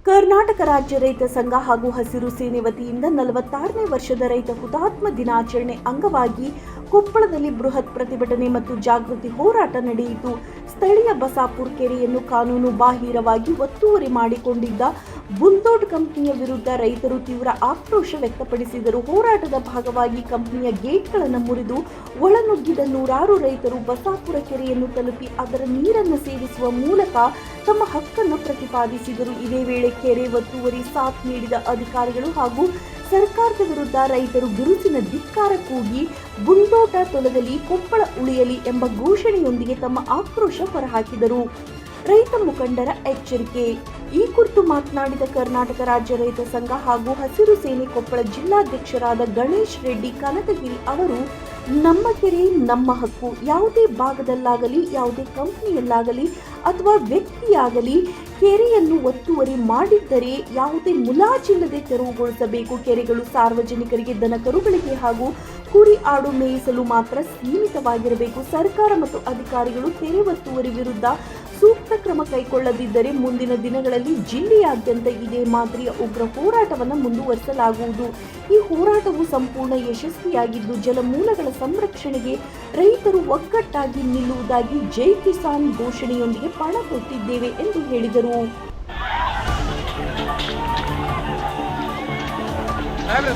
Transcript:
ಕರ್ನಾಟಕ ರಾಜ್ಯ ರೈತ ಸಂಘ ಹಾಗೂ ಹಸಿರು ಸೇನೆ ವತಿಯಿಂದ 46ನೇ ವರ್ಷದ ರೈತ ಹುತಾತ್ಮ ದಿನಾಚರಣೆ ಅಂಗವಾಗಿ ಕೊಪ್ಪಳದಲ್ಲಿ ಬೃಹತ್ ಪ್ರತಿಭಟನೆ ಮತ್ತು ಜಾಗೃತಿ ಹೋರಾಟ ನಡೆಯಿತು. ಸ್ಥಳೀಯ ಬಸಾಪುರ ಕೆರೆಯನ್ನು ಕಾನೂನು ಬಾಹಿರವಾಗಿ ಒತ್ತುವರಿ ಮಾಡಿಕೊಂಡಿದ್ದ ಬುಲ್ಡೋಡ್ ಕಂಪನಿಯ ವಿರುದ್ಧ ರೈತರು ತೀವ್ರ ಆಕ್ರೋಶ ವ್ಯಕ್ತಪಡಿಸಿದರು. ಹೋರಾಟದ ಭಾಗವಾಗಿ ಕಂಪನಿಯ ಗೇಟ್ಗಳನ್ನು ಮುರಿದು ಒಳನುಗ್ಗಿದ ನೂರಾರು ರೈತರು ಬಸಾಪುರ ಕೆರೆಯನ್ನು ತಲುಪಿ ಅದರ ನೀರನ್ನು ಸೇವಿಸುವ ಮೂಲಕ ತಮ್ಮ ಹಕ್ಕನ್ನು ಪ್ರತಿಪಾದಿಸಿದರು. ಇದೇ ವೇಳೆ ಕೆರೆ ಒತ್ತುವರಿ ಸಾಥ್ ನೀಡಿದ ಅಧಿಕಾರಿಗಳು ಹಾಗೂ ಸರ್ಕಾರದ ವಿರುದ್ಧ ರೈತರು ಬಿರುಸಿನ ಧಿಕ್ಕಾರ ಕೂಗಿ ಬುಲ್ಡೋಟ ತೊಲಗಲಿ, ಕೊಪ್ಪಳ ಉಳಿಯಲಿ ಎಂಬ ಘೋಷಣೆಯೊಂದಿಗೆ ತಮ್ಮ ಆಕ್ರೋಶ ಹೊರಹಾಕಿದರು. ರೈತ ಮುಖಂಡರ ಎಚ್ಚರಿಕೆ. ಈ ಕುರಿತು ಮಾತನಾಡಿದ ಕರ್ನಾಟಕ ರಾಜ್ಯ ರೈತ ಸಂಘ ಹಾಗೂ ಹಸಿರು ಸೇನೆ ಕೊಪ್ಪಳ ಜಿಲ್ಲಾಧ್ಯಕ್ಷರಾದ ಗಣೇಶ್ ರೆಡ್ಡಿ ಕನಕಗಿರಿ ಅವರು, ನಮ್ಮ ಕೆರೆ ನಮ್ಮ ಹಕ್ಕು. ಯಾವುದೇ ಭಾಗದಲ್ಲಾಗಲಿ, ಯಾವುದೇ ಕಂಪನಿಯಲ್ಲಾಗಲಿ ಅಥವಾ ವ್ಯಕ್ತಿಯಾಗಲಿ ಕೆರೆಯನ್ನು ಒತ್ತುವರಿ ಮಾಡಿದ್ದರೆ ಯಾವುದೇ ಮುಲಾಜಿಲ್ಲದೆ ತೆರವುಗೊಳಿಸಬೇಕು. ಕೆರೆಗಳು ಸಾರ್ವಜನಿಕರಿಗೆ, ದನಕರುಗಳಿಗೆ ಹಾಗೂ ಕುರಿ ಆಡು ಮೇಯಿಸಲು ಮಾತ್ರ ಸೀಮಿತವಾಗಿರಬೇಕು. ಸರ್ಕಾರ ಮತ್ತು ಅಧಿಕಾರಿಗಳು ಕೆರೆ ಒತ್ತುವರಿ ವಿರುದ್ಧ ಸೂಕ್ತ ಕ್ರಮ ಕೈಗೊಳ್ಳದಿದ್ದರೆ ಮುಂದಿನ ದಿನಗಳಲ್ಲಿ ಜಿಲ್ಲೆಯಾದ್ಯಂತ ಇದೇ ಮಾದರಿಯ ಉಗ್ರ ಹೋರಾಟವನ್ನು ಮುಂದುವರಿಸಲಾಗುವುದು. ಈ ಹೋರಾಟವು ಸಂಪೂರ್ಣ ಯಶಸ್ವಿಯಾಗಿದ್ದು ಜಲಮೂಲಗಳ ಸಂರಕ್ಷಣೆಗೆ ರೈತರು ಒಗ್ಗಟ್ಟಾಗಿ ನಿಲ್ಲುವುದಾಗಿ ಜೈ ಕಿಸಾನ್ ಘೋಷಣೆಯೊಂದಿಗೆ ಪಣ ತೊಟ್ಟಿದ್ದೇವೆ ಎಂದು ಹೇಳಿದರು. Abre,